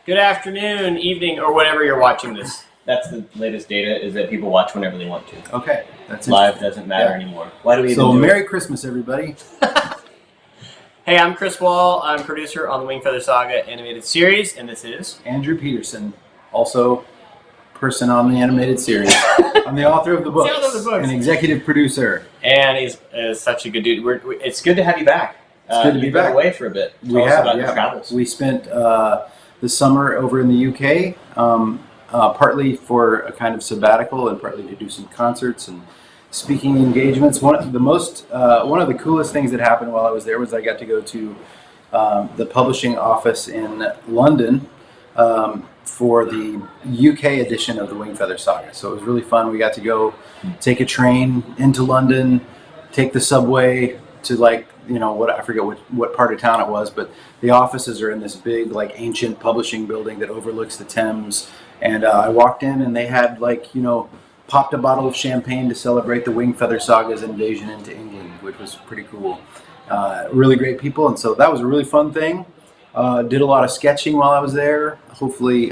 Good afternoon, evening, or whenever you're watching this. That's the latest data, is that people watch whenever they want to. Okay. That's Live doesn't matter anymore. Why do we even do Merry it? Christmas, everybody. Hey, I'm Chris Wall. I'm producer on the Wingfeather Saga animated series, and this is... Andrew Peterson, also person on the animated series. I'm the author of the books. The author of the books. And executive producer. And he's such a good dude. It's good to have you back. It's good to be You've back. been away for a bit. Tell us about your travels. We spent the summer over in the UK, partly for a kind of sabbatical and partly to do some concerts and speaking engagements. One of the coolest things that happened while I was there was I got to go to the publishing office in London for the UK edition of the Wingfeather Saga. So it was really fun. We got to go take a train into London, take the subway to I forget what part of town it was, but the offices are in this big ancient publishing building that overlooks the Thames. And I walked in and they had popped a bottle of champagne to celebrate the Wingfeather Saga's invasion into England, which was pretty cool. Really great people, and so that was a really fun thing. Did a lot of sketching while I was there. Hopefully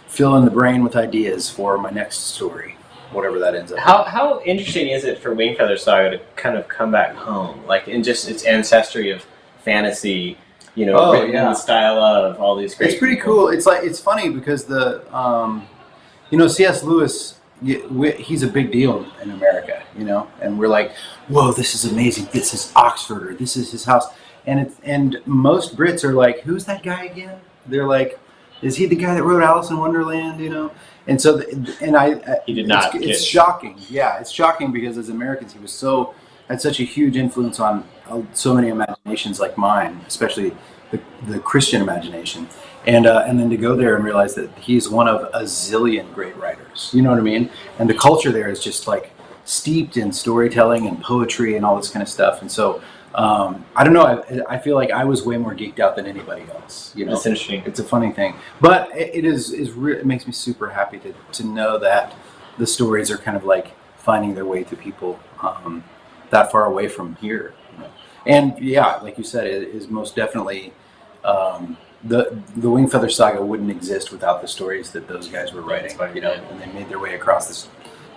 fill in the brain with ideas for my next story, whatever that ends up. How interesting is it for Wingfeather Saga to kind of come back home, in just its ancestry of fantasy, written in the style of all these great It's pretty people. cool. It's funny because the C.S. Lewis, he's a big deal in America, and we're like, whoa, this is amazing. This is Oxford, or this is his house. And most Brits are like, who's that guy again? They're like, is he the guy that wrote Alice in Wonderland? And so, He did not. It's shocking. Yeah, it's shocking because as Americans, he had such a huge influence on so many imaginations like mine, especially the Christian imagination. And then to go there and realize that he's one of a zillion great writers. You know what I mean? And the culture there is just steeped in storytelling and poetry and all this kind of stuff. And so, I don't know. I feel like I was way more geeked out than anybody else. That's interesting. It's a funny thing, but it makes me super happy to know that the stories are kind of finding their way to people that far away from here. And yeah, like you said, it is most definitely the Wingfeather Saga wouldn't exist without the stories that those guys were writing. And they made their way across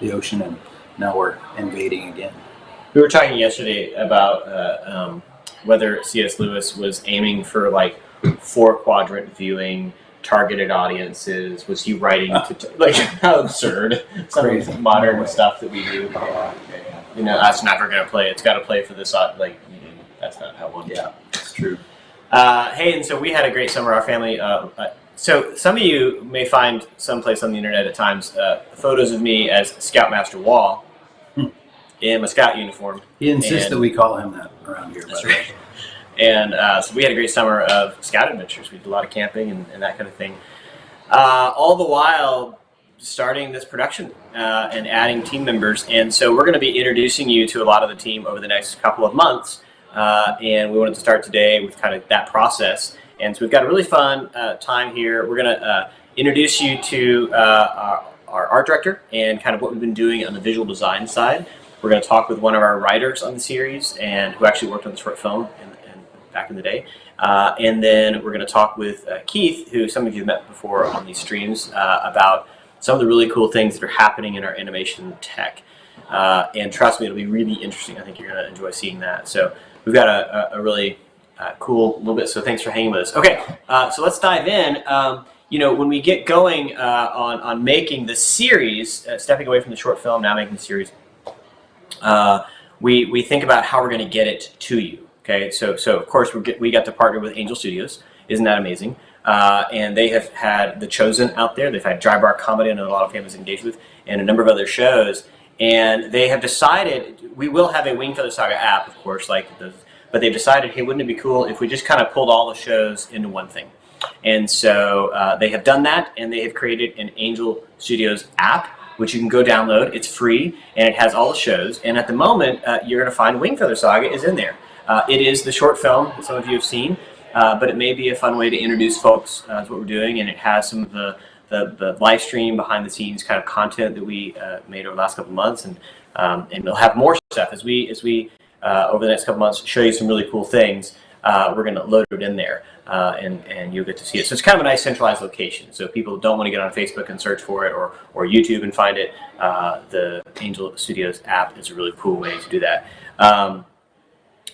the ocean, and now we're invading again. We were talking yesterday about whether C.S. Lewis was aiming for 4-quadrant viewing, targeted audiences. Was he writing to how absurd some of the modern stuff that we do? That's never going to play. It's got to play for this. That's not how one. Yeah, it's true. Hey, and so we had a great summer. Our family. So some of you may find someplace on the internet at times photos of me as Scoutmaster Wall. In my scout uniform. He insists that we call him that around here. That's right. And so we had a great summer of scout adventures. We did a lot of camping and that kind of thing. All the while starting this production and adding team members. And so we're going to be introducing you to a lot of the team over the next couple of months. And we wanted to start today with kind of that process. And so we've got a really fun time here. We're going to introduce you to our art director and kind of what we've been doing on the visual design side. We're going to talk with one of our writers on the series and who actually worked on the short film back in the day. And then we're going to talk with Keith, who some of you have met before on these streams, about some of the really cool things that are happening in our animation tech. And trust me, it'll be really interesting. I think you're going to enjoy seeing that. So we've got a really cool little bit. So thanks for hanging with us. Okay, so let's dive in. When we get going on making the series, stepping away from the short film, now making the series, we think about how we're going to get it to you. Okay, so of course we got to partner with Angel Studios. Isn't that amazing? And they have had The Chosen out there. They've had Dry Bar Comedy, and a lot of families engaged with, and a number of other shows. And they have decided we will have a Wingfeather Saga app, of course, but they've decided, hey, wouldn't it be cool if we just kind of pulled all the shows into one thing? And so they have done that, and they have created an Angel Studios app, which you can go download. It's free, and it has all the shows. And at the moment, you're going to find Wingfeather Saga is in there. It is the short film that some of you have seen, but it may be a fun way to introduce folks to what we're doing, and it has some of the live stream, behind the scenes kind of content that we made over the last couple of months, and we'll have more stuff as we over the next couple of months show you some really cool things. We're going to load it in there. and you'll get to see it. So it's kind of a nice centralized location. So if people don't want to get on Facebook and search for it, or YouTube and find it, the Angel Studios app is a really cool way to do that.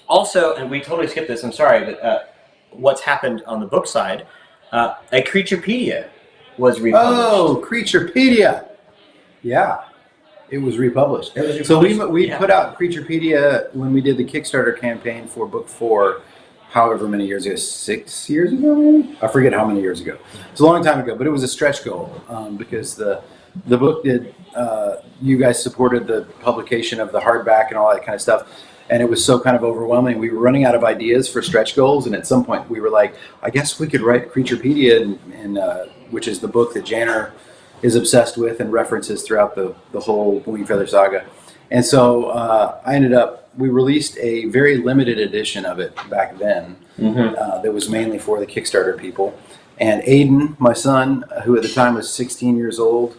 Also, and we totally skipped this, I'm sorry, but what's happened on the book side, a Creaturepedia was republished. Oh, Creaturepedia! Yeah, it was republished. So we put out Creaturepedia when we did the Kickstarter campaign for book 4, however many years ago, 6 years ago maybe? I forget how many years ago. It's a long time ago, but it was a stretch goal because the book did, you guys supported the publication of the hardback and all that kind of stuff. And it was so kind of overwhelming. We were running out of ideas for stretch goals, and at some point we were like, I guess we could write Creaturepedia, which is the book that Janner is obsessed with and references throughout the whole Wingfeather Saga. And so we released a very limited edition of it back then that was mainly for the Kickstarter people. And Aiden, my son, who at the time was 16 years old,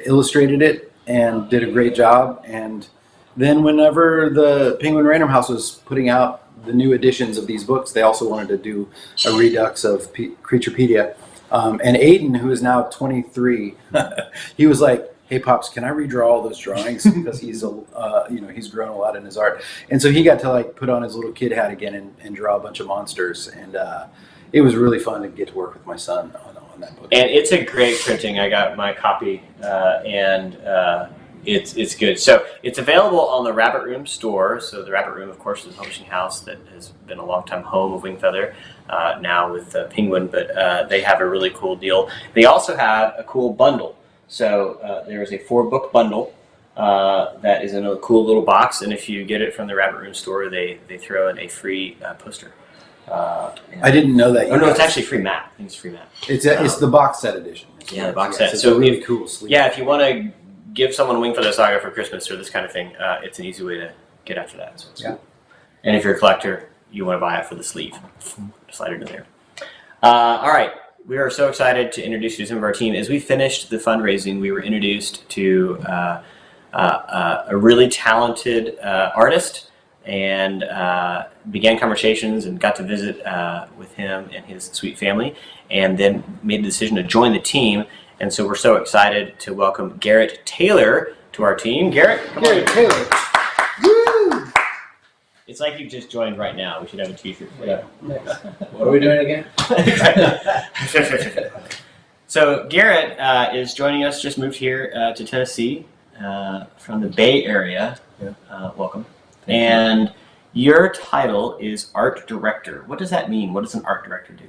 illustrated it and did a great job. And then whenever the Penguin Random House was putting out the new editions of these books, they also wanted to do a redux of Creaturepedia. And Aiden, who is now 23, he was like, hey, Pops, can I redraw all those drawings? Because he's he's grown a lot in his art. And so he got to like put on his little kid hat again and draw a bunch of monsters. And it was really fun to get to work with my son on that book. And it's a great printing. I got my copy, and it's good. So it's available on the Rabbit Room store. So the Rabbit Room, of course, is a publishing house that has been a long-time home of Wingfeather, now with Penguin, but they have a really cool deal. They also have a cool bundle. So there is a 4-book bundle that is in a cool little box, and if you get it from the Rabbit Room store, they throw in a free poster. I didn't know that. Oh no, it's actually free map. I think it's free map. It's the box set edition. Yeah, the box set. So it's a really cool sleeve. Yeah, if you want to give someone Wingfeather Saga for Christmas or this kind of thing, it's an easy way to get after that. So it's cool. And if you're a collector, you want to buy it for the sleeve. Slide it in there. All right. We are so excited to introduce you to some of our team. As we finished the fundraising, we were introduced to a really talented artist and began conversations and got to visit with him and his sweet family, and then made the decision to join the team. And so we're so excited to welcome Garrett Taylor to our team. Garrett, come on. Taylor. Woo! It's like you just joined right now. We should have a t-shirt for you. What are we doing again? So Garrett is joining us, just moved here to Tennessee from the Bay Area. Welcome. And your title is Art Director. What does that mean? What does an art director do?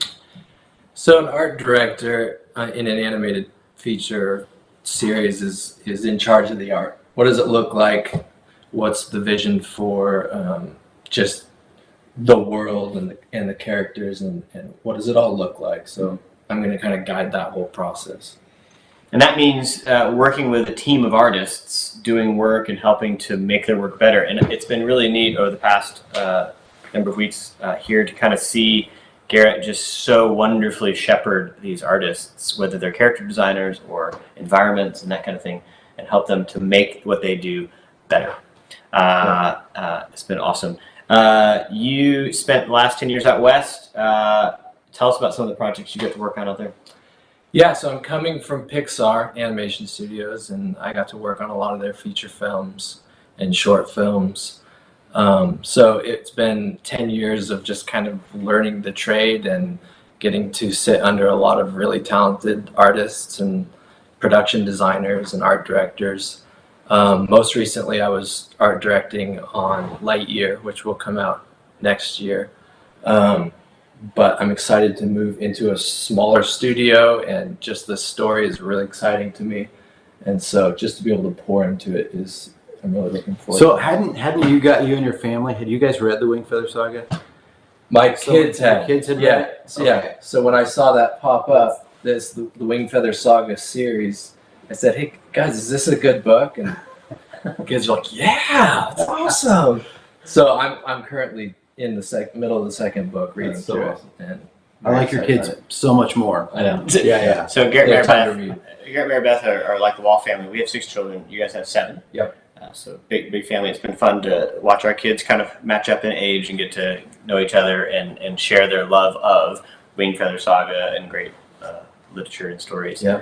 So an art director in an animated feature series is in charge of the art. What does it look like? What's the vision for just the world and the characters and what does it all look like? So I'm going to kind of guide that whole process. And that means working with a team of artists, doing work and helping to make their work better. And it's been really neat over the past number of weeks here to kind of see Garrett just so wonderfully shepherd these artists, whether they're character designers or environments and that kind of thing, and help them to make what they do better. It's been awesome. You spent the last 10 years out west. Tell us about some of the projects you get to work on out there. Yeah, so I'm coming from Pixar Animation Studios, and I got to work on a lot of their feature films and short films. So it's been 10 years of just kind of learning the trade and getting to sit under a lot of really talented artists and production designers and art directors. Most recently, I was art directing on Lightyear, which will come out next year. But I'm excited to move into a smaller studio, and just the story is really exciting to me. And so just to be able to pour into it I'm really looking forward to it. So hadn't you and your family, had you guys read the Wingfeather Saga? My kids had. Your kids had Yeah. read it? So, yeah. So when I saw that pop up, the Wingfeather Saga series, I said, hey guys, is this a good book? And the kids are like, yeah, it's awesome. So I'm currently in the middle of the second book reading That's so through awesome. it. And I like your kids so much more. I know. Yeah. So Garrett time to and read. Mary Beth are like the Wall family. We have 6 children. You guys have 7. Yep. So big family. It's been fun to watch our kids kind of match up in age and get to know each other and share their love of Wingfeather Saga and great literature and stories. Yeah.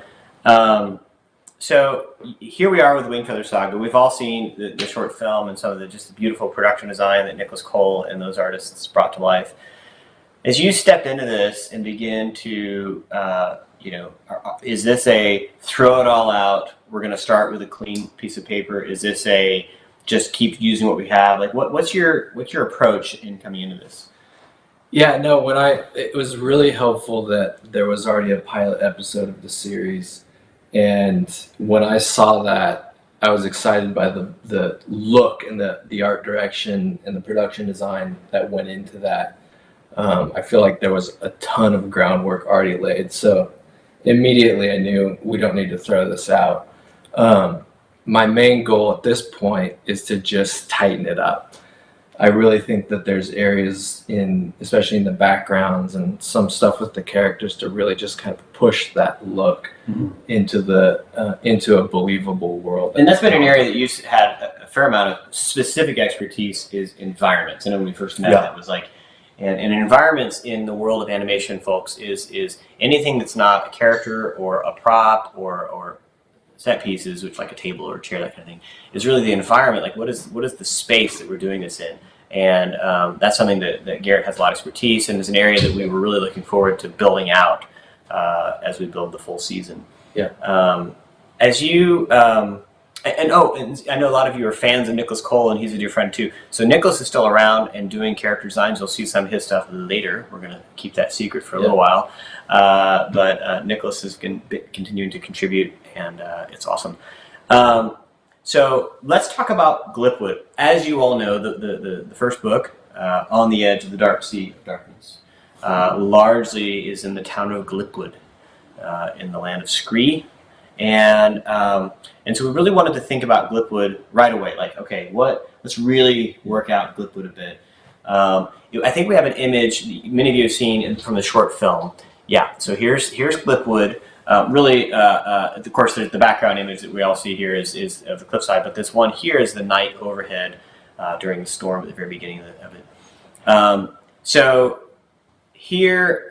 So here we are with Wingfeather Saga. We've all seen the short film and some of the just beautiful production design that Nicholas Cole and those artists brought to life. As you step into this and begin to, is this a throw it all out? We're going to start with a clean piece of paper. Is this a just keep using what we have? Like, what's your approach in coming into this? Yeah, no, it was really helpful that there was already a pilot episode of the series. And when I saw that, I was excited by the look and the art direction and the production design that went into that. I feel like there was a ton of groundwork already laid. So immediately I knew we don't need to throw this out. My main goal at this point is to just tighten it up. I really think that there's areas especially in the backgrounds and some stuff with the characters to really just kind of push that look into a believable world. And that's been an area that you've had a fair amount of specific expertise is environments. I know when we first met, that was like, and environments in the world of animation, folks, is anything that's not a character or a prop or set pieces, which like a table or a chair, that kind of thing, is really the environment. Like what is the space that we're doing this in? And that's something that Garrett has a lot of expertise in. Is an area that we were really looking forward to building out as we build the full season. Yeah. As you and I know a lot of you are fans of Nicholas Cole, and he's a dear friend too. So Nicholas is still around and doing character designs. You'll see some of his stuff later. We're going to keep that secret for a little while. But Nicholas is continuing to contribute, and it's awesome. So let's talk about Glipwood. As you all know, the first book, On the Edge of the Dark Sea of Darkness, largely is in the town of Glipwood, in the land of Scree. And so we really wanted to think about Glipwood right away. Like, okay, let's really work out Glipwood a bit. I think we have an image many of you have seen from the short film. Yeah, so here's Glipwood. Really, of course, the background image that we all see here is of the cliffside, but this one here is the night overhead during the storm at the very beginning of it. So here,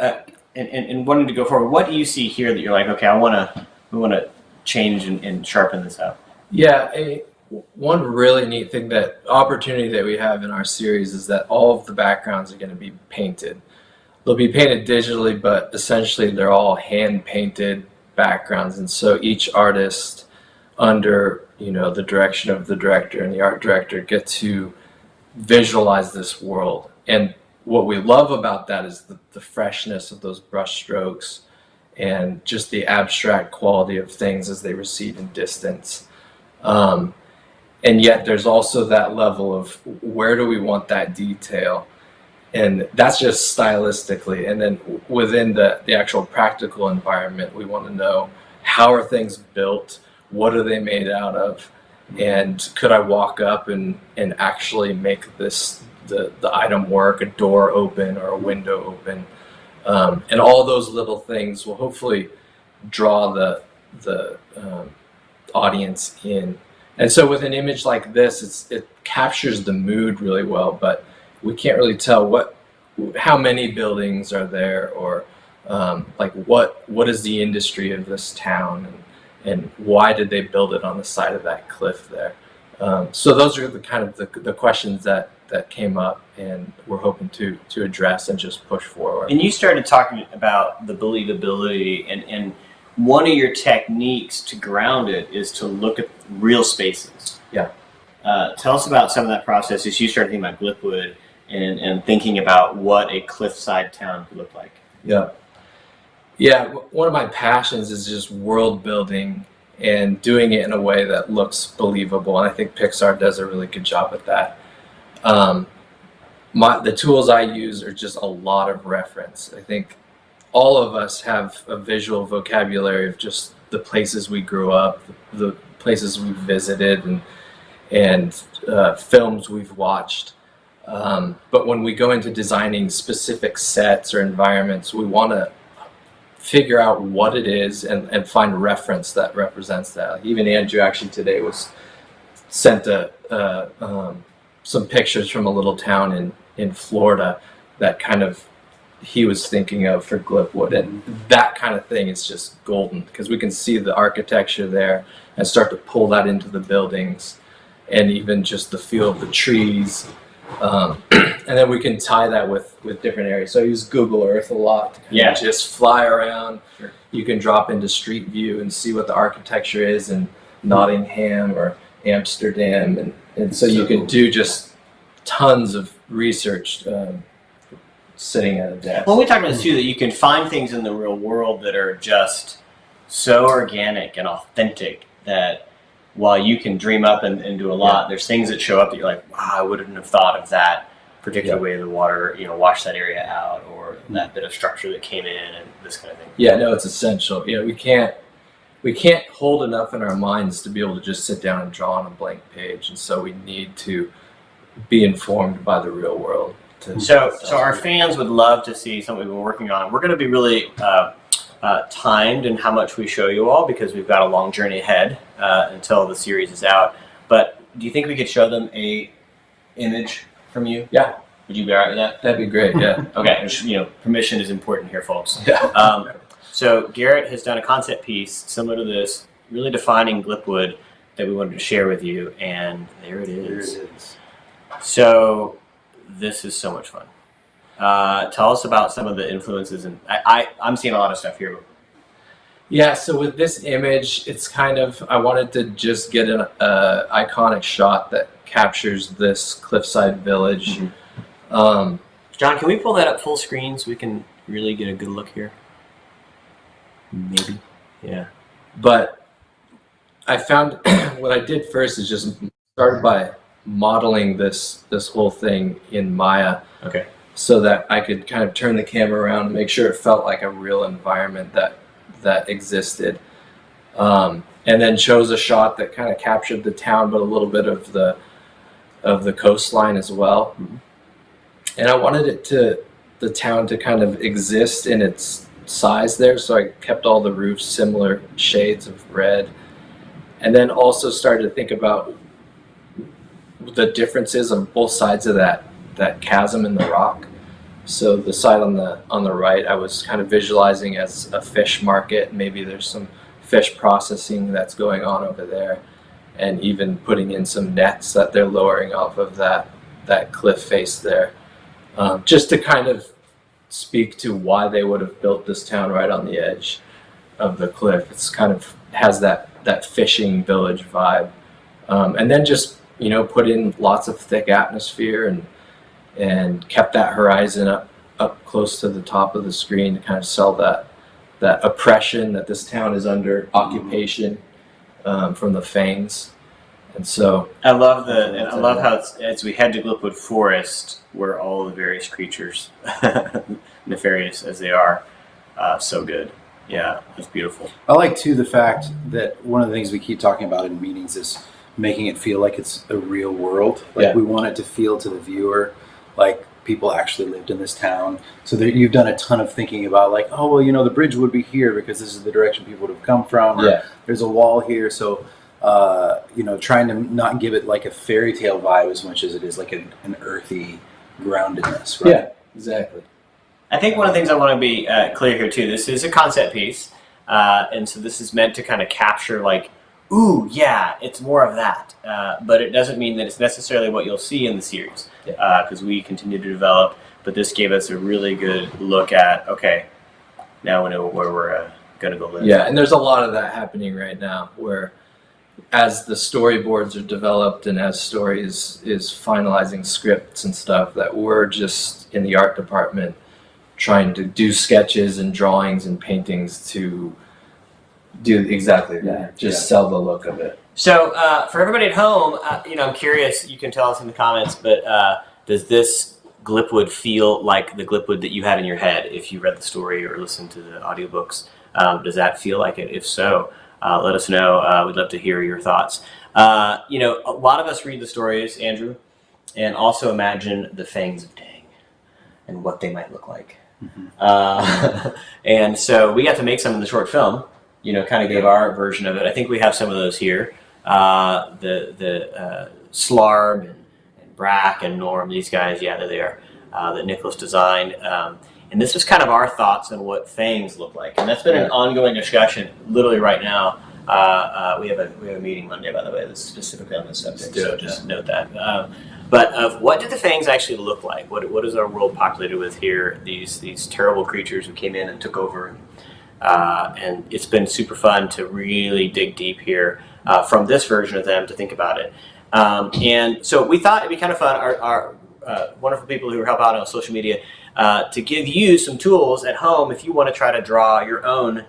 and wanting to go forward, what do you see here that you're like, okay, we want to change and sharpen this up? Yeah, one really neat thing, opportunity that we have in our series is that all of the backgrounds are going to be painted. They'll be painted digitally, but essentially they're all hand-painted backgrounds, and so each artist, under the direction of the director and the art director, get to visualize this world. And what we love about that is the freshness of those brush strokes and just the abstract quality of things as they recede in distance. And yet there's also that level of where do we want that detail? And that's just stylistically. And then within the actual practical environment, we want to know, how are things built? What are they made out of? And could I walk up and actually make the item work, a door open or a window open? And all those little things will hopefully draw the audience in. And so with an image like this, it captures the mood really well, but we can't really tell how many buildings are there, or like what is the industry of this town, and why did they build it on the side of that cliff there? So those are the kind of the questions that came up, and we're hoping to address and just push forward. And you started talking about the believability, and one of your techniques to ground it is to look at real spaces. Yeah. Tell us about some of that process as you started thinking about Glipwood and thinking about what a cliffside town could look like. Yeah. Yeah, one of my passions is just world building and doing it in a way that looks believable, and I think Pixar does a really good job at that. The tools I use are just a lot of reference. I think all of us have a visual vocabulary of just the places we grew up, the places we visited, and films we've watched. But when we go into designing specific sets or environments, we want to figure out what it is and find reference that represents that. Like even Andrew actually today sent some pictures from a little town in Florida that kind of he was thinking of for Glipwood. And that kind of thing is just golden because we can see the architecture there and start to pull that into the buildings and even just the feel of the trees. And then we can tie that with different areas. So I use Google Earth a lot to kind of just fly around. Sure. You can drop into Street View and see what the architecture is in Nottingham or Amsterdam. And so you can do just tons of research sitting at a desk. Well, we talked about this too, that you can find things in the real world that are just so organic and authentic that while you can dream up and do a lot, there's things that show up that you're like, wow, I wouldn't have thought of that particular way the water, washed that area out, or that bit of structure that came in, and this kind of thing. Yeah, no, it's essential. We can't hold enough in our minds to be able to just sit down and draw on a blank page, and so we need to be informed by the real world. So our fans would love to see something we've been working on. We're going to be really timed in how much we show you all because we've got a long journey ahead until the series is out. But do you think we could show them a image from you? Yeah. Would you be all right with that? That'd be great, yeah. Okay, permission is important here, folks. Yeah. So Garrett has done a concept piece similar to this, really defining Glipwood that we wanted to share with you, and there it is. There it is. So this is so much fun. Tell us about some of the influences, and I'm seeing a lot of stuff here. Yeah, so with this image, it's kind of, I wanted to just get an iconic shot that captures this cliffside village. Mm-hmm. John, can we pull that up full screen so we can really get a good look here? Maybe. Yeah. But I found what I did first is just started by modeling this whole thing in Maya. Okay. So that I could kind of turn the camera around and make sure it felt like a real environment that existed. And then chose a shot that kind of captured the town, but a little bit of the coastline as well. Mm-hmm. And I wanted the town to kind of exist in its size there, so I kept all the roofs similar shades of red. And then also started to think about the differences on both sides of that chasm in the rock. So the side on the right, I was kind of visualizing as a fish market. Maybe there's some fish processing that's going on over there, and even putting in some nets that they're lowering off of that cliff face there, just to kind of speak to why they would have built this town right on the edge of the cliff. It's kind of has that fishing village vibe, and then just put in lots of thick atmosphere and kept that horizon up close to the top of the screen to kind of sell that oppression that this town is under occupation from the Fangs. And so I love how as we head to Glipwood Forest, where all the various creatures, nefarious as they are, so good. Yeah, it's beautiful. I like too the fact that one of the things we keep talking about in meetings is making it feel like it's a real world. Like we want it to feel to the viewer like people actually lived in this town. So that you've done a ton of thinking about like, oh well, the bridge would be here because this is the direction people would have come from. Or there's a wall here, so trying to not give it like a fairy tale vibe as much as it is like an earthy groundedness, right? Yeah, exactly. I think one of the things I want to be clear here too, this is a concept piece, and so this is meant to kind of capture like, ooh, yeah, it's more of that, but it doesn't mean that it's necessarily what you'll see in the series, because we continue to develop, but this gave us a really good look at, okay, now we know where we're going to go live. Yeah, and there's a lot of that happening right now, where as the storyboards are developed and as stories is finalizing scripts and stuff, that we're just in the art department trying to do sketches and drawings and paintings to do exactly that, just sell the look of it. So for everybody at home, I'm curious, you can tell us in the comments, but does this Glipwood feel like the Glipwood that you had in your head if you read the story or listened to the audiobooks? Does that feel like it? If so, let us know. We'd love to hear your thoughts. A lot of us read the stories, Andrew, and also imagine the Fangs of Dang and what they might look like. Mm-hmm. And so we got to make some in the short film, kind of gave our version of it. I think we have some of those here. The Slarb and Brack and Norm, these guys, there they are, that Nicholas designed. And this is kind of our thoughts on what fangs look like. And that's been an ongoing discussion literally right now. We have a meeting Monday, by the way, that's specifically on this subject, so just note that. But of what do the fangs actually look like? What is our world populated with here? These terrible creatures who came in and took over. And it's been super fun to really dig deep here from this version of them to think about it. And so we thought it'd be kind of fun, our wonderful people who help out on social media, to give you some tools at home if you want to try to draw your own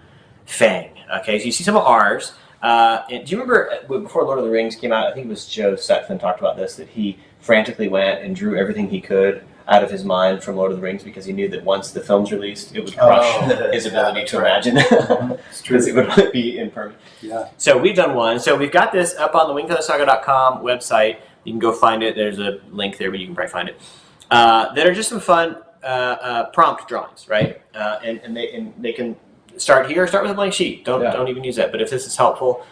fang. Okay, so you see some of ours. And do you remember before Lord of the Rings came out, I think it was Joe Sutphin talked about this, that he frantically went and drew everything he could out of his mind from Lord of the Rings because he knew that once the film's released, it would crush his ability to imagine. Because it would be impermanent. Yeah. So we've done one. So we've got this up on the wingfeathersaga.com website. You can go find it. There's a link there, but you can probably find it. That are just some fun prompt drawings, right? And they can start here. Start with a blank sheet. Don't even use that. But if this is helpful,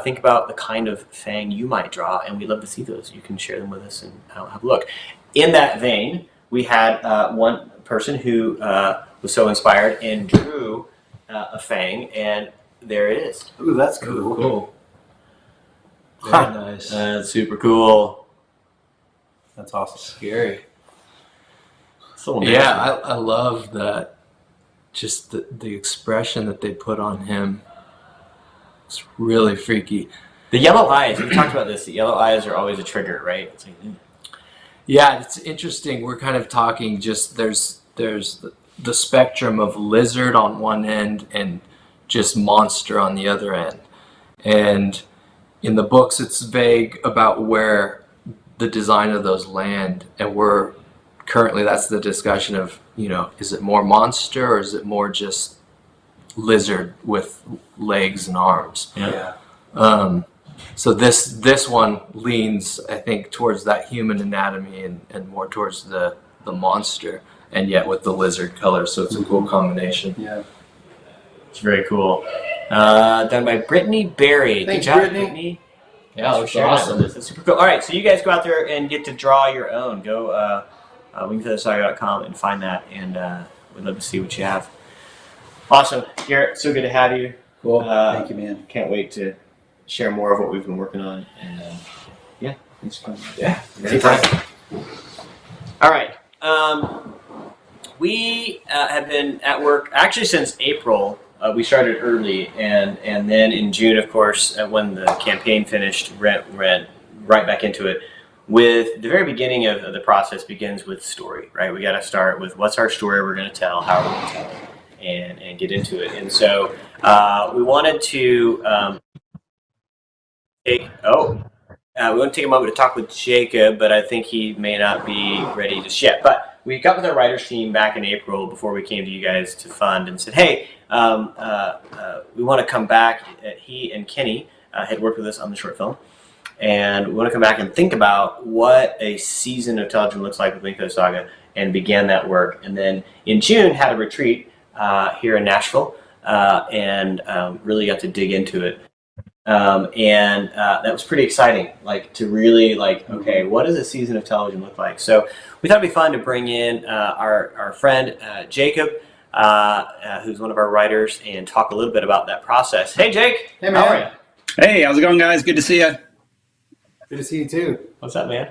think about the kind of fang you might draw, and we'd love to see those. You can share them with us and have a look. In that vein, we had one person who was so inspired and drew a fang, and there it is. Ooh, that's cool. Cool. Very nice. That's super cool. That's awesome. Scary. So yeah, I love that. Just the expression that they put on him. It's really freaky. The yellow eyes, we talked about this, the yellow eyes are always a trigger, right? It's like, yeah, it's interesting. We're kind of talking just there's the spectrum of lizard on one end and just monster on the other end. And in the books, it's vague about where the design of those land. And we're currently, that's the discussion of, is it more monster or is it more just lizard with legs and arms? Yeah. So this one leans, I think, towards that human anatomy and more towards the monster, and yet with the lizard color. So it's a cool combination. Yeah. It's very cool. Done by Brittany Berry. Thanks, Good job, Brittany. Yeah, Thanks looks for sharing that awesome. with us. That's super cool. All right, so you guys go out there and get to draw your own. Go wingfeathersaga.com and find that, and we'd love to see what you have. Awesome. Garrett, so good to have you. Cool. Thank you, man. Can't wait to share more of what we've been working on. And yeah, it's fun. Yeah. Anytime. All right. We have been at work actually since April. We started early, and then in June, of course, when the campaign finished, ran right back into it. With the very beginning of the process begins with story, right? We got to start with what's our story we're going to tell, how are we going to tell it, and get into it. And so we wanted to we want to take a moment to talk with Jacob, but I think he may not be ready just yet. But we got with our writers team back in April before we came to you guys to fund and said, hey, we want to come back. He and Kenny had worked with us on the short film. And we want to come back and think about what a season of television looks like with Wingfeather Saga, and began that work. And then in June, had a retreat here in Nashville, and really got to dig into it. And that was pretty exciting, to really okay, what does a season of television look like? So we thought it'd be fun to bring in our friend Jacob, who's one of our writers, and talk a little bit about that process. Hey, Jake. Hey, man. How are you? Hey, how's it going, guys? Good to see you. Good to see you too. What's up, man?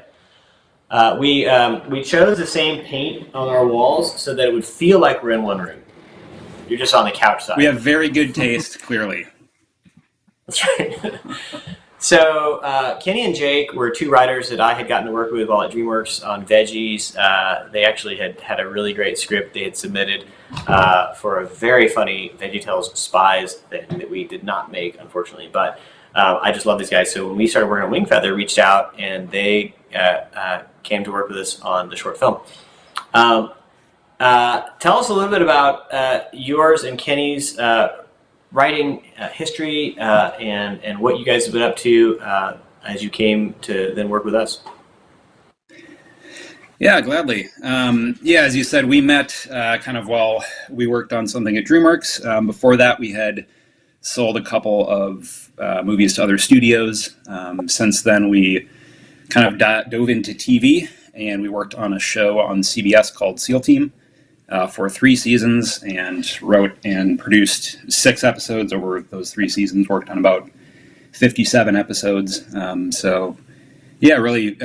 We chose the same paint on our walls so that it would feel like we're in one room. You're just on the couch side. We have very good taste, clearly. That's right. So Kenny and Jake were two writers that I had gotten to work with while at DreamWorks on Veggies. They actually had a really great script they had submitted for a very funny VeggieTales Spies thing that we did not make, unfortunately. But I just love these guys. So when we started working on Wingfeather, reached out, and they came to work with us on the short film. Tell us a little bit about yours and Kenny's writing history and what you guys have been up to as you came to then work with us. Yeah, gladly. As you said, we met kind of while we worked on something at DreamWorks. Before that, we had sold a couple of movies to other studios. Since then, we kind of dove into TV, and we worked on a show on CBS called SEAL Team. for 3 seasons and wrote and produced 6 episodes over those 3 seasons, worked on about 57 episodes. So yeah, really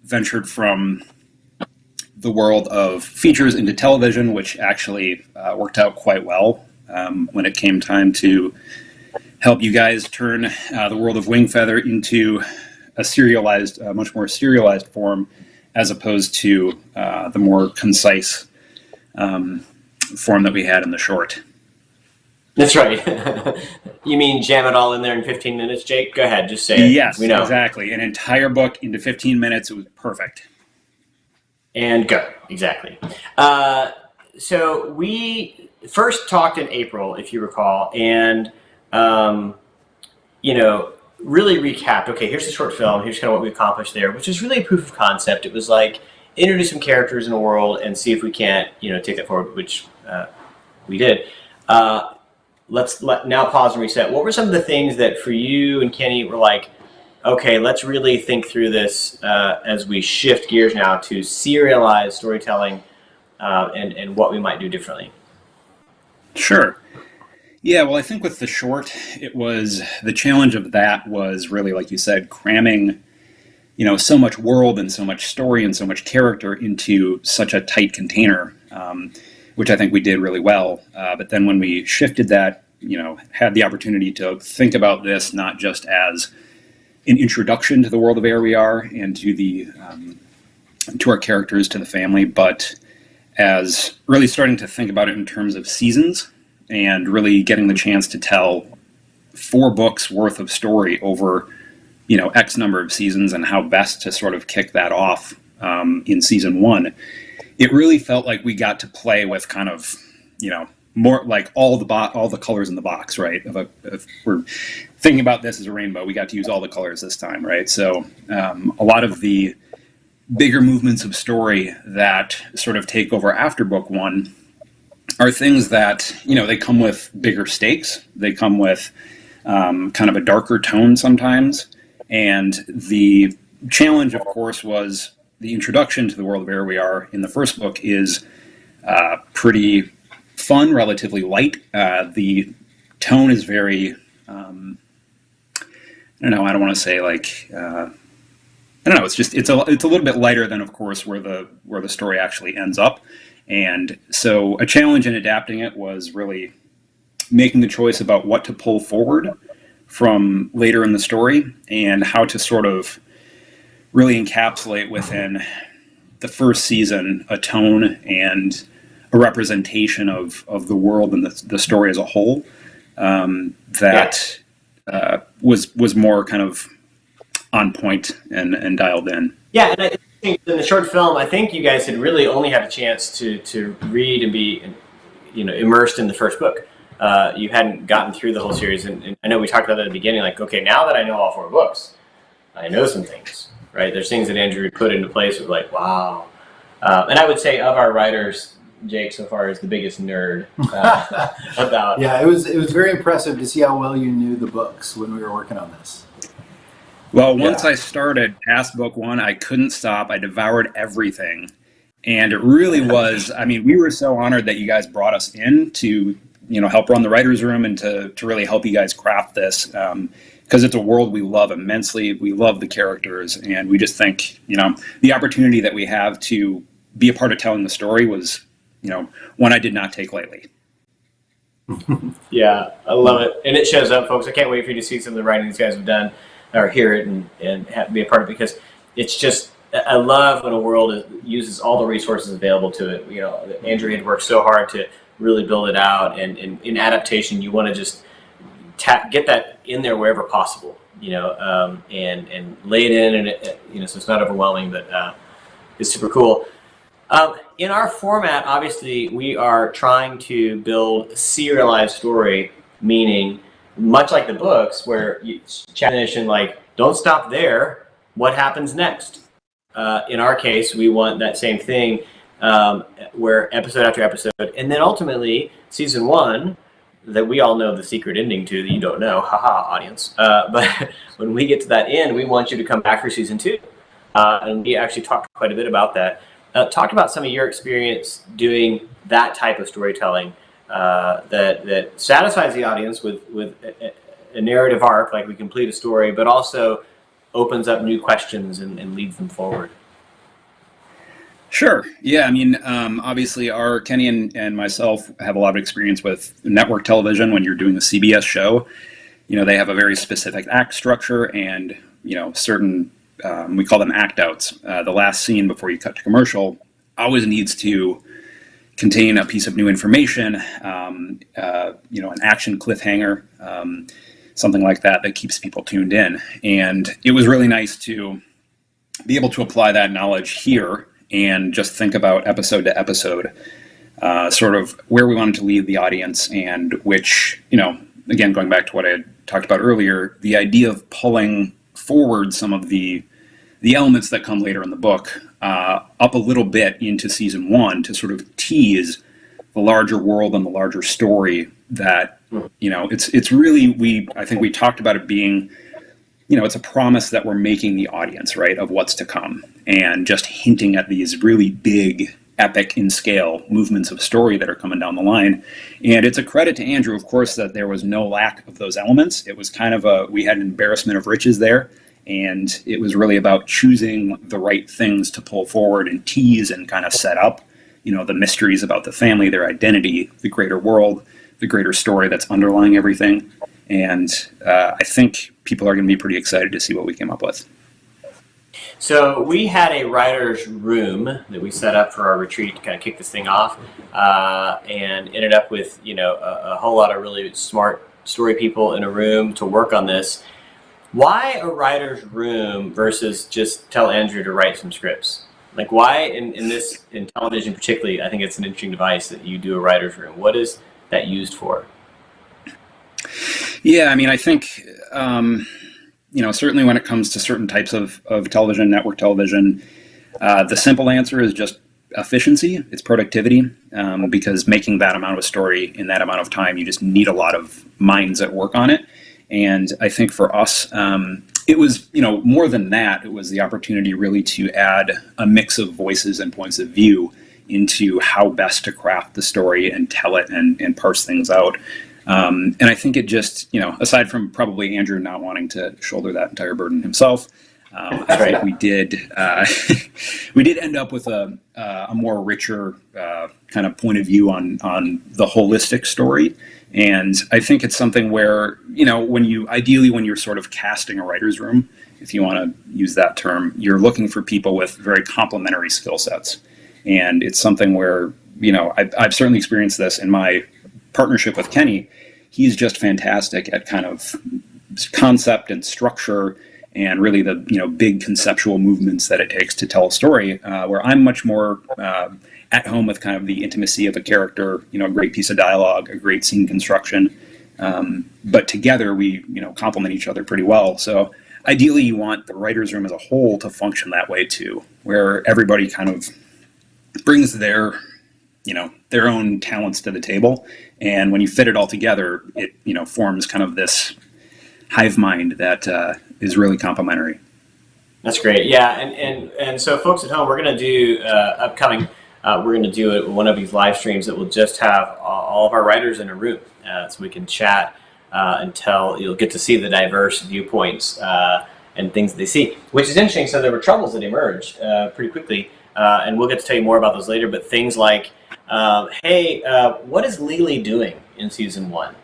ventured from the world of features into television, which actually worked out quite well when it came time to help you guys turn the world of Wingfeather into a serialized, much more serialized form, as opposed to the more concise form that we had in the short. That's right. You mean jam it all in there in 15 minutes, Jake? Go ahead, just say it. Yes, we know. Exactly. An entire book into 15 minutes. It was perfect. And go. Exactly. So we first talked in April, if you recall, and, really recapped, okay, here's the short film, here's kind of what we accomplished there, which is really a proof of concept. It was like, introduce some characters in a world and see if we can't, take that forward, which we did. Let's now pause and reset. What were some of the things that for you and Kenny were like, okay, let's really think through this as we shift gears now to serialized storytelling and what we might do differently? Sure. Yeah, well, I think with the short, the challenge of that was really, like you said, cramming, so much world and so much story and so much character into such a tight container, which I think we did really well. But then when we shifted that, had the opportunity to think about this not just as an introduction to the world of Aerwiar and to our characters, to the family, but as really starting to think about it in terms of seasons and really getting the chance to tell 4 books worth of story over, X number of seasons and how best to sort of kick that off in season 1. It really felt like we got to play with kind of, more like all the colors in the box, right? If we're thinking about this as a rainbow, we got to use all the colors this time, right? So a lot of the bigger movements of story that sort of take over after book 1 are things that, they come with bigger stakes. They come with kind of a darker tone sometimes. And the challenge, of course, was the introduction to the world of Aerwiar in the first book is pretty fun, relatively light. The tone is very, I don't want to say like, it's a little bit lighter than, of course, where the story actually ends up. And so a challenge in adapting it was really making the choice about what to pull forward from later in the story and how to sort of really encapsulate within the first season a tone and a representation of the world and the story as a whole was more kind of on point and dialed in. Yeah, and I think in the short film, I think you guys had really only had a chance to read and be, immersed in the first book. You hadn't gotten through the whole series, and I know we talked about that at the beginning. Like, okay, now that I know all 4 books, I know some things, right? There's things that Andrew put into place with like, wow. And I would say of our writers, Jake so far is the biggest nerd about. Yeah, it was very impressive to see how well you knew the books when we were working on this. Well, once I started past book 1, I couldn't stop. I devoured everything. And it really was, we were so honored that you guys brought us in to, help run the writer's room and to really help you guys craft this. Because it's a world we love immensely. We love the characters. And we just think, the opportunity that we have to be a part of telling the story was, one I did not take lightly. Yeah, I love it. And it shows up, folks. I can't wait for you to see some of the writing these guys have done or hear it and be a part of it, because it's just, I love when a world uses all the resources available to it. Andrew had worked so hard to really build it out, and in adaptation, you want to just get that in there wherever possible, and lay it in, and so it's not overwhelming, but it's super cool. In our format, obviously, we are trying to build a serialized story, meaning much like the books, where you finish and like, don't stop there. What happens next? In our case, we want that same thing, where episode after episode, and then ultimately season 1, that we all know the secret ending to, that you don't know, haha, audience. But when we get to that end, we want you to come back for season 2, and we actually talked quite a bit about that. Talk about some of your experience doing that type of storytelling that satisfies the audience with a narrative arc, like we complete a story, but also opens up new questions and leads them forward. Sure. Yeah. I mean, obviously, Kenny and myself have a lot of experience with network television. When you're doing a CBS show, they have a very specific act structure and certain we call them act outs. The last scene before you cut to commercial always needs to contain a piece of new information, an action cliffhanger, something like that keeps people tuned in. And it was really nice to be able to apply that knowledge here and just think about episode to episode, sort of where we wanted to lead the audience, and which, again, going back to what I had talked about earlier, the idea of pulling forward some of the elements that come later in the book up a little bit into season 1 to sort of tease the larger world and the larger story that, it's really, I think we talked about it being, it's a promise that we're making the audience, right, of what's to come, and just hinting at these really big, epic in scale movements of story that are coming down the line. And it's a credit to Andrew, of course, that there was no lack of those elements. It was kind of we had an embarrassment of riches there. And it was really about choosing the right things to pull forward and tease and kind of set up, the mysteries about the family, their identity, the greater world, the greater story that's underlying everything. And I think people are going to be pretty excited to see what we came up with. So we had a writer's room that we set up for our retreat to kind of kick this thing off, and ended up with, a whole lot of really smart story people in a room to work on this. Why a writer's room versus just tell Andrew to write some scripts? Like, why in television particularly, I think it's an interesting device that you do a writer's room. What is that used for? Yeah, I mean, I think, certainly when it comes to certain types of television, network television, the simple answer is just efficiency. It's productivity, because making that amount of a story in that amount of time, you just need a lot of minds at work on it. And I think for us, it was, more than that, it was the opportunity really to add a mix of voices and points of view into how best to craft the story and tell it and parse things out. And I think it just, aside from probably Andrew not wanting to shoulder that entire burden himself, I think we did end up with a more richer kind of point of view on the holistic story. And I think it's something where, when you're sort of casting a writer's room, if you want to use that term, you're looking for people with very complementary skill sets. And it's something where, I've certainly experienced this in my partnership with Kenny. He's just fantastic at kind of concept and structure and really the, big conceptual movements that it takes to tell a story, where I'm much more at home with kind of the intimacy of a character, a great piece of dialogue, a great scene construction. But together we, complement each other pretty well. So ideally you want the writer's room as a whole to function that way too, where everybody kind of brings their own talents to the table. And when you fit it all together, it, forms kind of this hive mind that is really complementary. That's great. Yeah. And so folks at home, we're going to do upcoming, we're going to do one of these live streams that will just have all of our writers in a room, so we can chat and you'll get to see the diverse viewpoints and things that they see, which is interesting. So there were troubles that emerged pretty quickly, and we'll get to tell you more about those later, but things like, hey, what is Lily doing in season 1?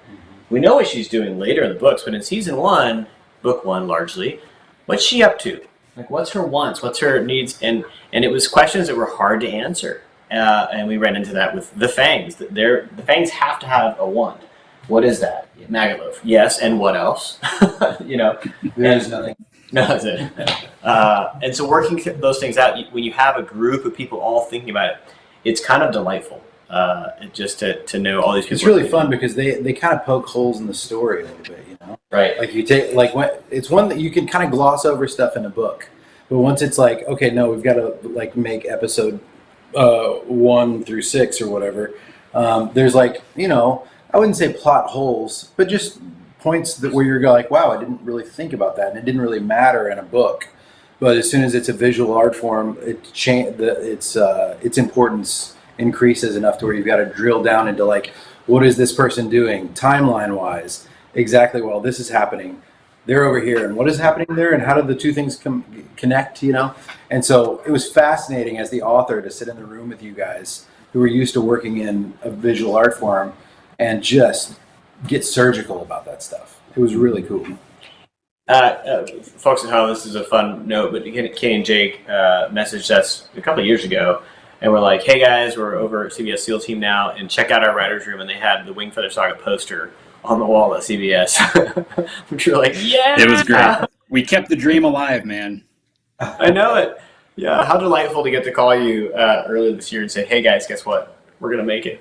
We know what she's doing later in the books, but in season 1, book 1 largely, what's she up to? Like, what's her wants? What's her needs? And it was questions that were hard to answer. And we ran into that with the Fangs. The Fangs have to have a want. What is that? Maggot loaf. Yes, and what else? There's nothing. No, that's it. And so working those things out, when you have a group of people all thinking about it, it's kind of delightful. Just to know all these people. It's really fun because they kind of poke holes in the story a little bit, Right. Like you take it's one that you can kind of gloss over stuff in a book, but once it's like, okay, no, we've got to make episode 1 through 6 or whatever. There's I wouldn't say plot holes, but just points where you're like, wow, I didn't really think about that, and it didn't really matter in a book. But as soon as it's a visual art form, its importance increases enough to where you've got to drill down into like, what is this person doing timeline wise? Exactly. Well, this is happening. They're over here, and what is happening there, and how did the two things connect? You know, and so it was fascinating as the author to sit in the room with you guys who were used to working in a visual art form and just get surgical about that stuff. It was really cool. Folks at home, this is a fun note, but Kenny and Jake messaged us a couple of years ago, and we're like, hey guys, we're over at CBS SEAL Team now, and check out our writer's room, and they had the Wingfeather Saga poster on the wall at CBS. Which we're like, yeah! It was great. We kept the dream alive, man. I know it. Yeah, how delightful to get to call you earlier this year and say, hey guys, guess what? We're going to make it.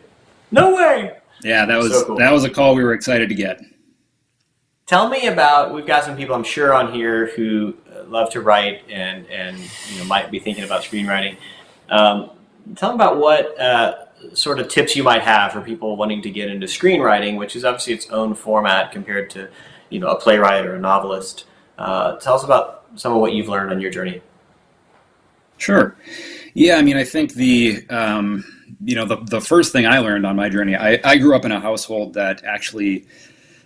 No way! Yeah, that was so cool. That was a call we were excited to get. Tell me about, we've got some people I'm sure on here who love to write and you know, might be thinking about screenwriting. Tell them about what sort of tips you might have for people wanting to get into screenwriting, which is obviously its own format compared to, you know, a playwright or a novelist. Tell us about some of what you've learned on your journey. Sure. Yeah, I mean, I think the first thing I learned on my journey, I grew up in a household that actually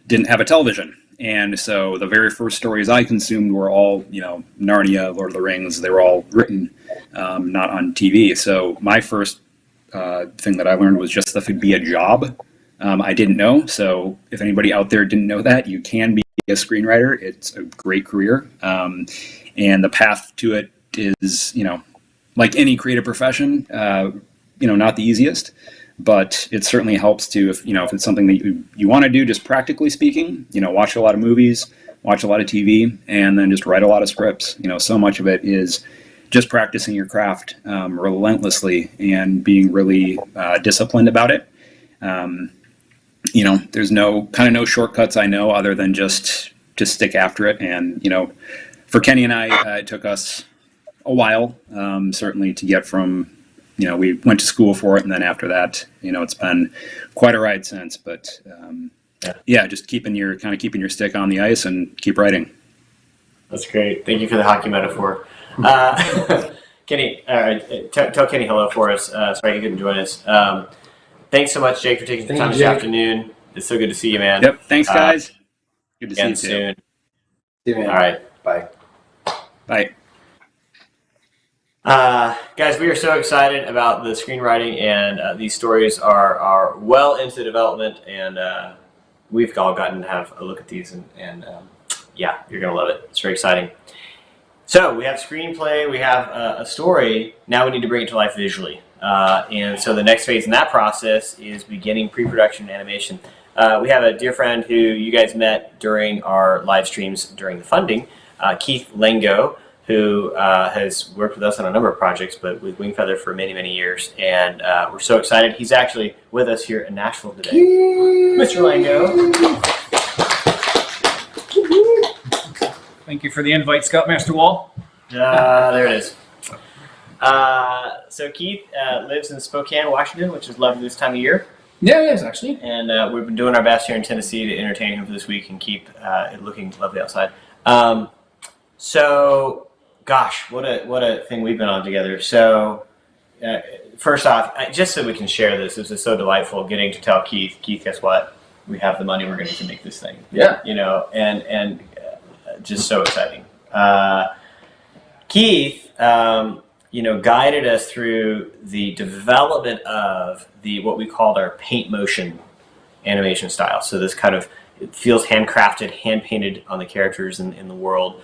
didn't have a television. And so the very first stories I consumed were all, you know, Narnia, Lord of the Rings. They were all written, not on TV. So my first thing that I learned was just that could be a job. I didn't know. So if anybody out there didn't know that, you can be a screenwriter. It's a great career. And the path to it is, you know, like any creative profession, you know, not the easiest, but it certainly helps to, if it's something that you want to do, just practically speaking, you know, watch a lot of movies, watch a lot of TV, and then just write a lot of scripts. You know, so much of it is just practicing your craft relentlessly and being really disciplined about it. You know, there's no shortcuts I know other than just to stick after it. And, you know, for Kenny and I, it took us a while, certainly to get from, you know, we went to school for it, and then after that, you know, it's been quite a ride since. But yeah, just keeping your stick on the ice and keep writing. That's great. Thank you for the hockey metaphor. Kenny, tell Kenny hello for us. Sorry he couldn't join us. Thanks so much, Jake, for taking some time this afternoon. It's so good to see you, man. Yep. Thanks, guys. Good to see you soon. See you, man. All right. Bye. Bye. Guys, we are so excited about the screenwriting, and these stories are well into development, and we've all gotten to have a look at these, and yeah, you're going to love it. It's very exciting. So we have screenplay, we have a story, now we need to bring it to life visually. And so the next phase in that process is beginning pre-production animation. We have a dear friend who you guys met during our live streams during the funding, Keith Lengo, who has worked with us on a number of projects, but with Wingfeather for many, many years. And we're so excited. He's actually with us here in Nashville today. Mr. Lengo. Thank you for the invite, Scoutmaster Wall. There it is. So Keith lives in Spokane, Washington, which is lovely this time of year. Yeah, it is, actually. And we've been doing our best here in Tennessee to entertain him for this week and keep it looking lovely outside. So, gosh, what a thing we've been on together. So, first off, just so we can share this is so delightful getting to tell Keith, guess what? We have the money we're going to make this thing. Yeah. You know, and just so exciting. Keith, you know, guided us through the development of what we called our paint motion animation style. So this kind of, it feels handcrafted, hand-painted on the characters in the world.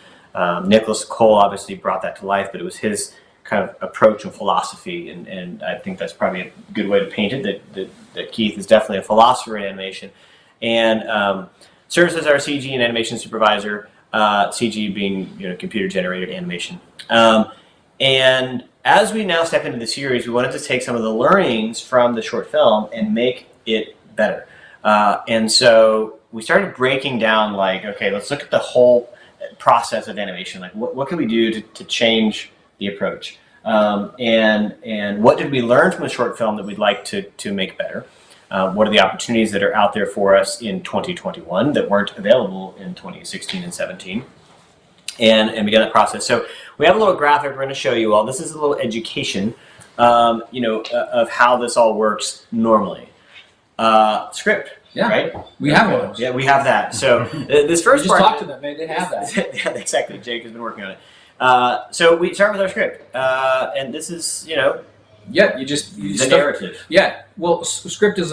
Nicholas Cole obviously brought that to life, but it was his kind of approach and philosophy, and I think that's probably a good way to paint it, that Keith is definitely a philosopher in animation, and serves as our CG and animation supervisor, CG being, you know, computer-generated animation. And as we now step into the series, we wanted to take some of the learnings from the short film and make it better. And so we started breaking down, like, okay, let's look at the whole process of animation. Like, what can we do to change the approach? And what did we learn from the short film that we'd like to make better? What are the opportunities that are out there for us in 2021 that weren't available in 2016 and 17? And begin that process. So we have a little graphic we're going to show you all. This is a little education, of how this all works normally. Script. Yeah. Right? We have one of those. Yeah, we have that. So this You first just part. talk to them, they have that. Yeah, exactly. Jake has been working on it. So we start with our script, and this is, Yeah, you just the narrative. Yeah, well, script is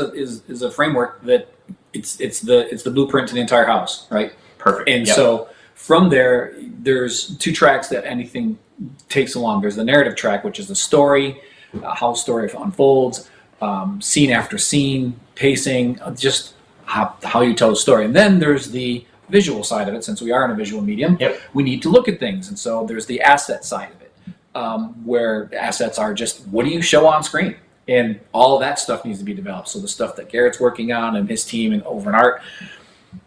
a framework that it's the blueprint to the entire house, right? Perfect. And Yep. so from there, there's 2 tracks that anything takes along. There's the narrative track, which is the story, how the story unfolds, scene after scene, pacing, just how you tell the story. And then there's the visual side of it. Since we are in a visual medium, Yep. we need to look at things. And so there's the asset side of it, where assets are just what do you show on screen? And all of that stuff needs to be developed. So the stuff that Garrett's working on and his team and over in art,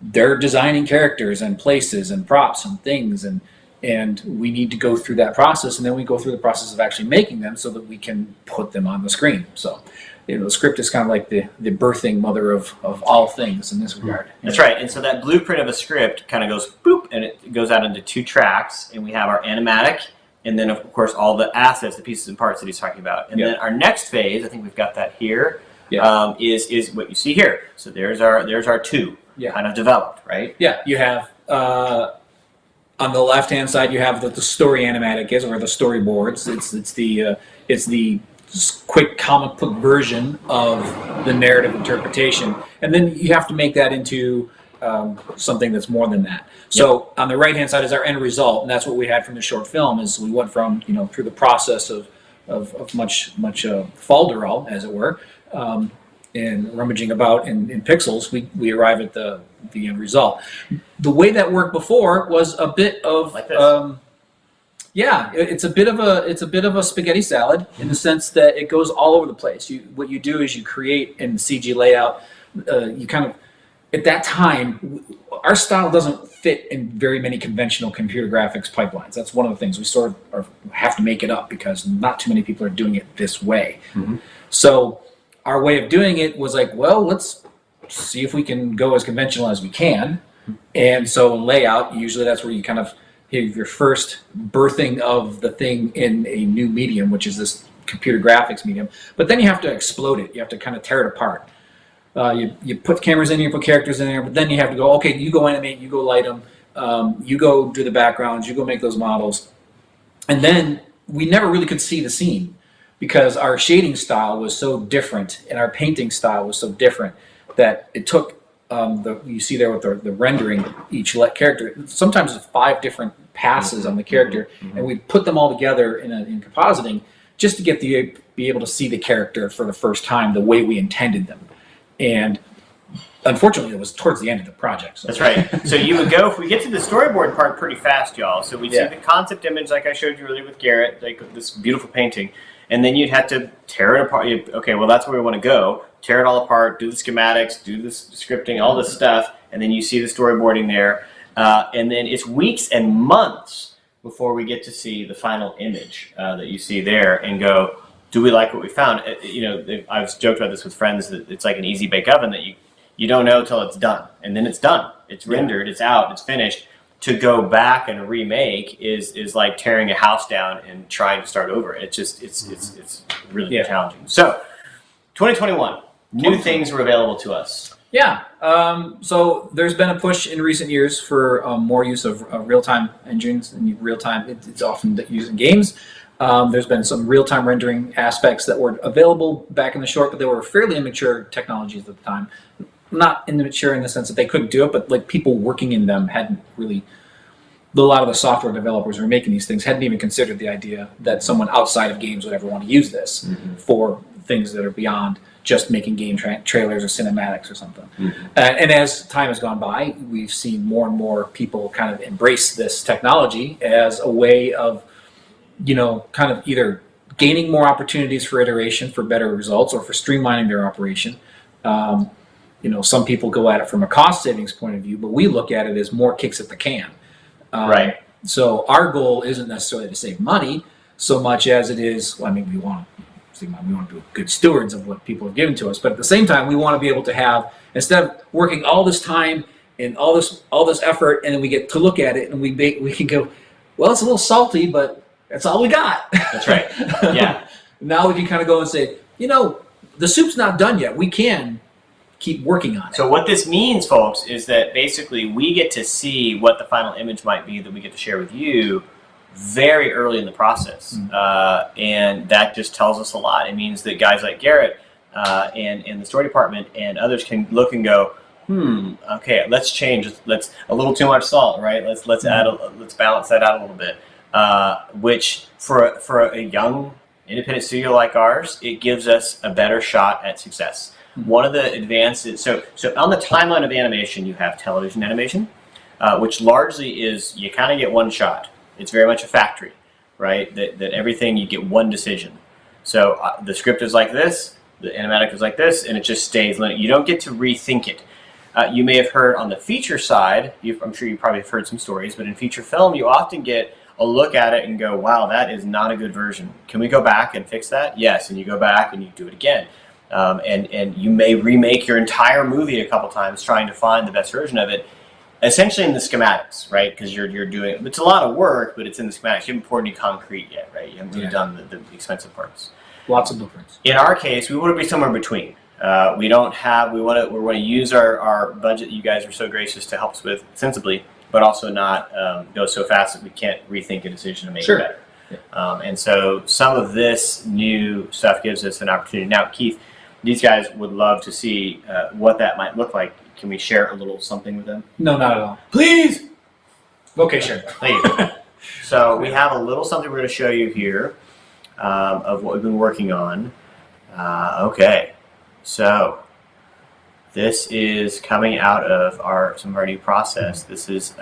they're designing characters and places and props and things, and we need to go through that process, and then we go through the process of actually making them so that we can put them on the screen. So, the script is kind of like the birthing mother of all things in this regard. That's right. And so that blueprint of a script kind of goes boop, and it goes out into 2 tracks, and we have our animatic, and then of course all the assets, the pieces and parts that he's talking about. And then our next phase, I think we've got that here, is what you see here. So there's our 2 kind of developed, right? Yeah, you have on the left-hand side you have the story animatic is, or the storyboards. It's the quick comic book version of the narrative interpretation, and then you have to make that into something that's more than that. So on the right-hand side is our end result, and that's what we had from the short film. Is we went from through the process of much falderall, as it were, and rummaging about in pixels, we arrive at the end result. The way that worked before was a bit of like this. it's a bit of a spaghetti salad in the sense that it goes all over the place. What you do is you create in CG layout. You kind of at that time, our style doesn't fit in very many conventional computer graphics pipelines. That's one of the things we sort of have to make it up because not too many people are doing it this way. Mm-hmm. So our way of doing it was like, well, let's see if we can go as conventional as we can. And so in layout, usually that's where you kind of have your first birthing of the thing in a new medium, which is this computer graphics medium. But then you have to explode it. You have to kind of tear it apart. You put cameras in, you put characters in there, but then you have to go, okay, you go animate, you go light them, you go do the backgrounds, you go make those models. And then we never really could see the scene because our shading style was so different and our painting style was so different that it took, you see there with the rendering each character, sometimes it's 5 different passes on the character, and we put them all together in compositing just to be able to see the character for the first time the way we intended them. And unfortunately, it was towards the end of the project. So. That's right. So you would go, if we get to the storyboard part pretty fast, y'all. So we'd see the concept image like I showed you earlier with Garrett, like this beautiful painting. And then you'd have to tear it apart. Okay, well, that's where we want to go. Tear it all apart, do the schematics, do the scripting, all this stuff. And then you see the storyboarding there. And then it's weeks and months before we get to see the final image that you see there and go, do we like what we found? I've joked about this with friends that it's like an easy bake oven that you don't know till it's done, and then it's done. It's rendered, it's out, it's finished. To go back and remake is like tearing a house down and trying to start over. It's just it's really challenging. So 2021, new things were available to us. Yeah. So there's been a push in recent years for more use of real-time engines and real-time. It's often used in games. There's been some real-time rendering aspects that were available back in the short, but they were fairly immature technologies at the time. Not immature in the sense that they couldn't do it, but like people working in them hadn't really. A lot of the software developers who were making these things hadn't even considered the idea that someone outside of games would ever want to use this for things that are beyond just making game trailers or cinematics or something. And as time has gone by, we've seen more and more people kind of embrace this technology as a way of kind of either gaining more opportunities for iteration for better results or for streamlining their operation. Some people go at it from a cost savings point of view, but we look at it as more kicks at the can. Right. So our goal isn't necessarily to save money so much as it is, we want to be good stewards of what people have given to us, but at the same time, we want to be able to have, instead of working all this time and all this effort, and then we get to look at it and we can go, well, it's a little salty, but That's all we got. That's right. Yeah. Now we can kind of go and say, the soup's not done yet. We can keep working on it. So what this means, folks, is that basically we get to see what the final image might be that we get to share with you very early in the process. And that just tells us a lot. It means that guys like Garrett and the story department and others can look and go, okay, let's change. Let's a little too much salt, right? Let's add let's balance that out a little bit. Which for a young independent studio like ours, it gives us a better shot at success. One of the advances, so on the timeline of animation, you have television animation, which largely is you kind of get one shot. It's very much a factory, right? That everything you get one decision. So the script is like this, the animatic is like this, and it just stays linear. You don't get to rethink it. You may have heard on the feature side, I'm sure you probably have heard some stories, but in feature film, you often get a look at it and go, wow, that is not a good version. Can we go back and fix that? Yes, and you go back and you do it again. And you may remake your entire movie a couple times trying to find the best version of it, essentially in the schematics, right? Because you're doing, it's a lot of work, but it's in the schematics. You haven't poured any concrete yet, right? You haven't really done the expensive parts. Lots of blueprints. In our case, we want to be somewhere between. We want to use our budget that you guys are so gracious to help us with sensibly, but also not go so fast that we can't rethink a decision and make it better. Yeah. And so some of this new stuff gives us an opportunity. Now, Keith, these guys would love to see what that might look like. Can we share a little something with them? No, not at all. Please! Okay, sure. Thank you. So we have a little something we're going to show you here of what we've been working on. Okay. So this is coming out of some of our new process. This is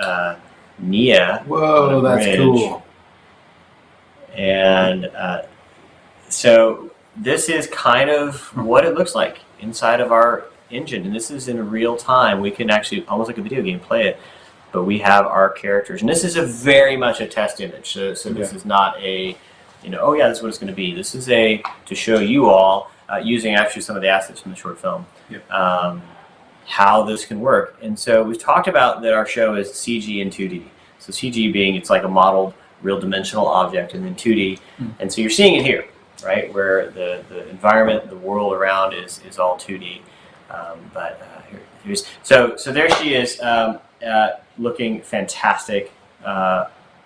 Nia. Whoa, that's bridge. cool. And so this is kind of what it looks like inside of our engine. And this is in real time. We can actually, almost like a video game, play it. But we have our characters. And this is very much a test image. So this is not a, oh yeah, this is what it's going to be. This is to show you all, using actually some of the assets from the short film, how this can work. And so we've talked about that our show is CG and 2D. So CG being, it's like a modeled real dimensional object, and then 2D. And so you're seeing it here, right, where the environment, the world around is all 2D. So there she is, looking fantastic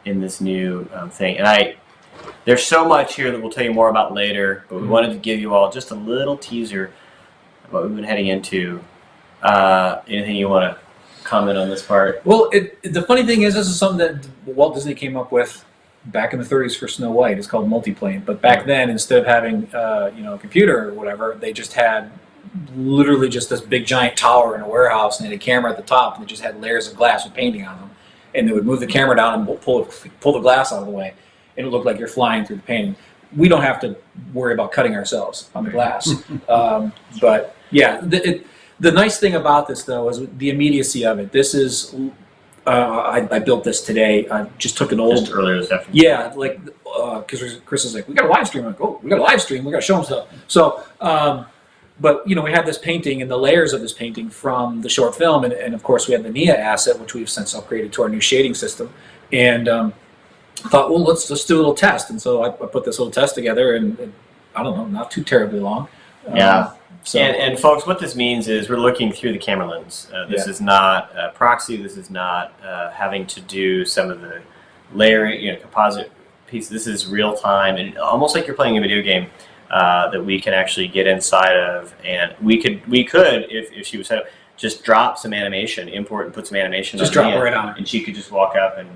in this new thing. And there's so much here that we'll tell you more about later, but we wanted to give you all just a little teaser of what we've been heading into. Anything you want to comment on this part? Well, the funny thing is, this is something that Walt Disney came up with back in the 30s for Snow White. It's called multiplane. But back then, instead of having a computer or whatever, they just had literally just this big giant tower in a warehouse, and they had a camera at the top, and they just had layers of glass with painting on them. And they would move the camera down and pull the glass out of the way, and it looked like you're flying through the painting. We don't have to worry about cutting ourselves on the glass. But yeah, the nice thing about this, though, is the immediacy of it. This is, I built this today. I just took an old... Just earlier this afternoon. Yeah, like, because Chris is like, we got a live stream. I'm like, oh, we got a live stream. We got to show them stuff. So, but, we had this painting and the layers of this painting from the short film. And of course, we had the Nia asset, which we've since upgraded to our new shading system. And I thought, well, let's do a little test. And so I put this little test together, and I don't know, not too terribly long. Yeah. So, and folks, what this means is we're looking through the camera lens. This is not proxy. This is not having to do some of the layering, composite pieces. This is real time, and almost like you're playing a video game that we can actually get inside of. And we could, if she was set up, just drop some animation, import and put some animation. Just drop it right on, and she could just walk up and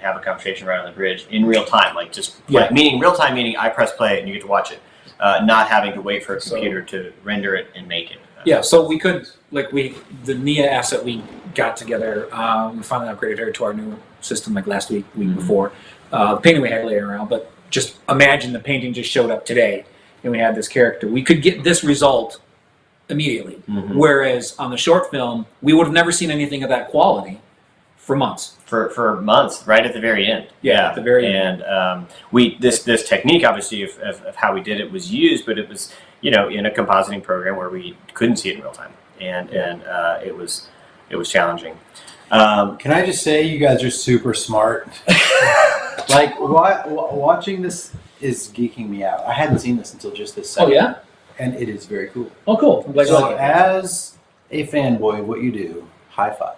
have a conversation right on the bridge in real time, like just play. Meaning real time, meaning I press play and you get to watch it. Not having to wait for a computer to render it and make it. Yeah, so we could, the Nia asset we got together, we finally upgraded her to our new system last week before. The painting we had laying around, but just imagine the painting just showed up today and we had this character. We could get this result immediately. Whereas on the short film, we would have never seen anything of that quality for months. For months, right at the very end. Yeah, at the very end. And this technique, obviously, of how we did it was used, but it was in a compositing program where we couldn't see it in real time, and it was challenging. Can I just say you guys are super smart? Like, watching this is geeking me out. I hadn't seen this until just this second. Oh yeah. And it is very cool. Oh cool. I'm glad you So, like it. as a fanboy of what you do, high five.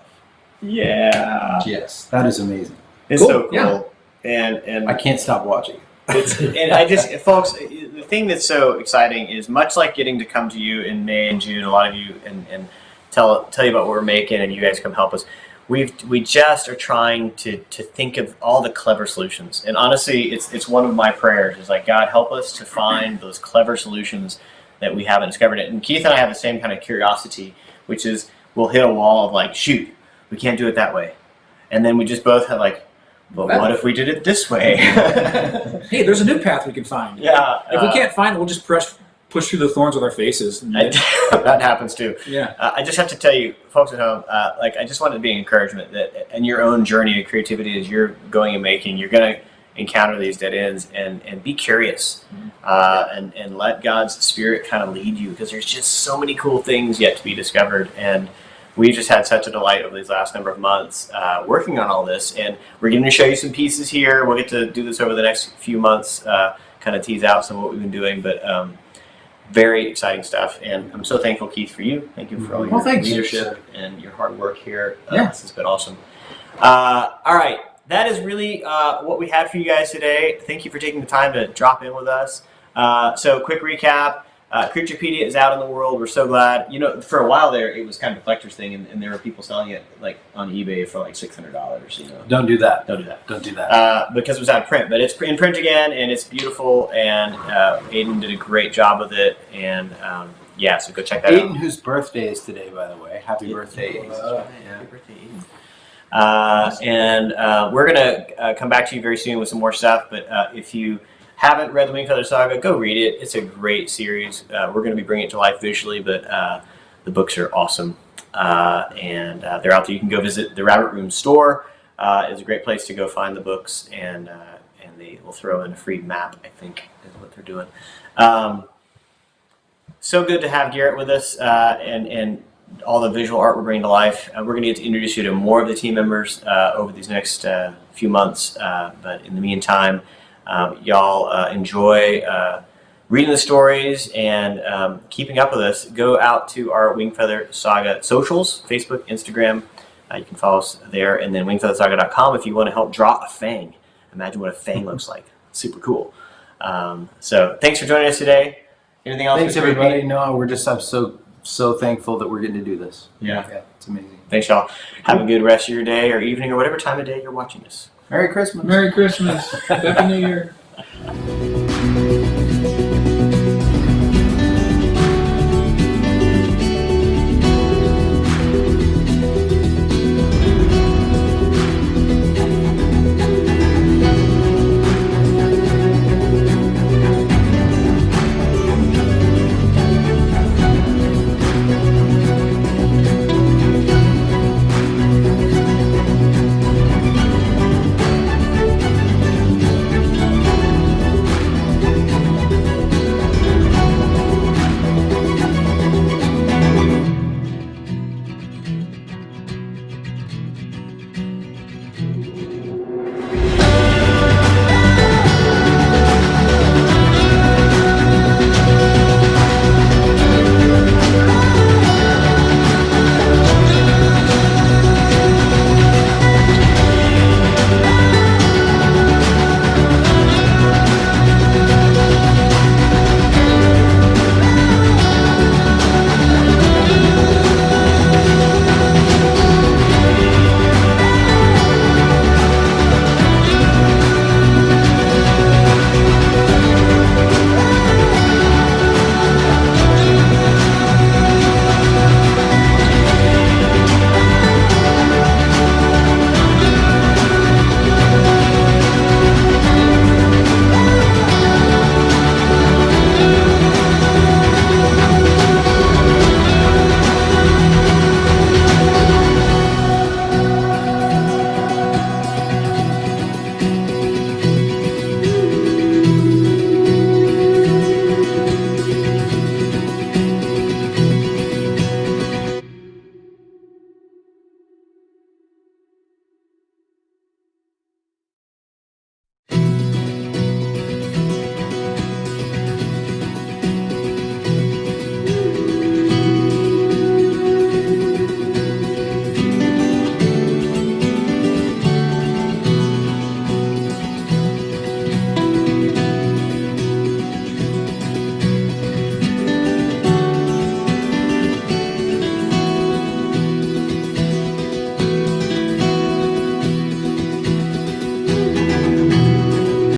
Yeah. Yes, that is amazing. It's Cool, so cool. yeah. And I can't stop watching. and I just, folks, the thing that's so exciting is much like getting to come to you in May and June, a lot of you, and tell you about what we're making, and you guys come help us. We just are trying to think of all the clever solutions, and honestly, it's one of my prayers is like, God, help us to find those clever solutions that we haven't discovered it. And Keith and I have the same kind of curiosity, which is we'll hit a wall of like, shoot, we can't do it that way, and then we just both have like, but what if we did it this way? Hey, there's a new path we can find. Yeah. If we can't find it, we'll just push through the thorns with our faces. That happens too. Yeah. I just have to tell you, folks at home, like I just wanted to be an encouragement that in your own journey of creativity as you're going and making, you're going to encounter these dead ends and be curious and let God's Spirit kind of lead you, because there's just so many cool things yet to be discovered. And we just had such a delight over these last number of months working on all this, and we're going to show you some pieces here. We'll get to do this over the next few months, kind of tease out some of what we've been doing, but very exciting stuff. And I'm so thankful, Keith, for you. Thank you for all your leadership and your hard work here. This has been awesome. All right, that is really what we had for you guys today. Thank you for taking the time to drop in with us. So quick recap. Creaturepedia is out in the world. We're so glad. You know, for a while there, it was kind of a collector's thing, and there were people selling it like on eBay for like $600. You know, Don't do that. don't do that. Don't do that. Because it was out of print. But it's in print again, and it's beautiful. And Aiden did a great job with it. And yeah, so go check that Aiden, out. whose birthday is today, by the way. Happy birthday, Aiden. Happy birthday, Aiden. And we're gonna come back to you very soon with some more stuff. But if you haven't read the Wingfeather Saga, go read it. It's a great series. We're going to be bringing it to life visually, but the books are awesome. And they're out there. You can go visit the Rabbit Room store. It's a great place to go find the books, and they will throw in a free map, I think, is what they're doing. So good to have Garrett with us, and all the visual art we're bringing to life. We're going to get to introduce you to more of the team members over these next few months, but in the meantime, y'all enjoy reading the stories and keeping up with us. Go out to our Wingfeather Saga socials, Facebook, Instagram. You can follow us there, and then wingfeathersaga.com if you want to help draw a fang. Imagine what a fang looks like. Super cool. So thanks for joining us today. Anything else? Thanks, everybody. No, I'm so thankful that we're getting to do this. Yeah. It's amazing. Thanks, y'all. Have a good rest of your day or evening or whatever time of day you're watching this. Merry Christmas. Merry Christmas. Happy New Year.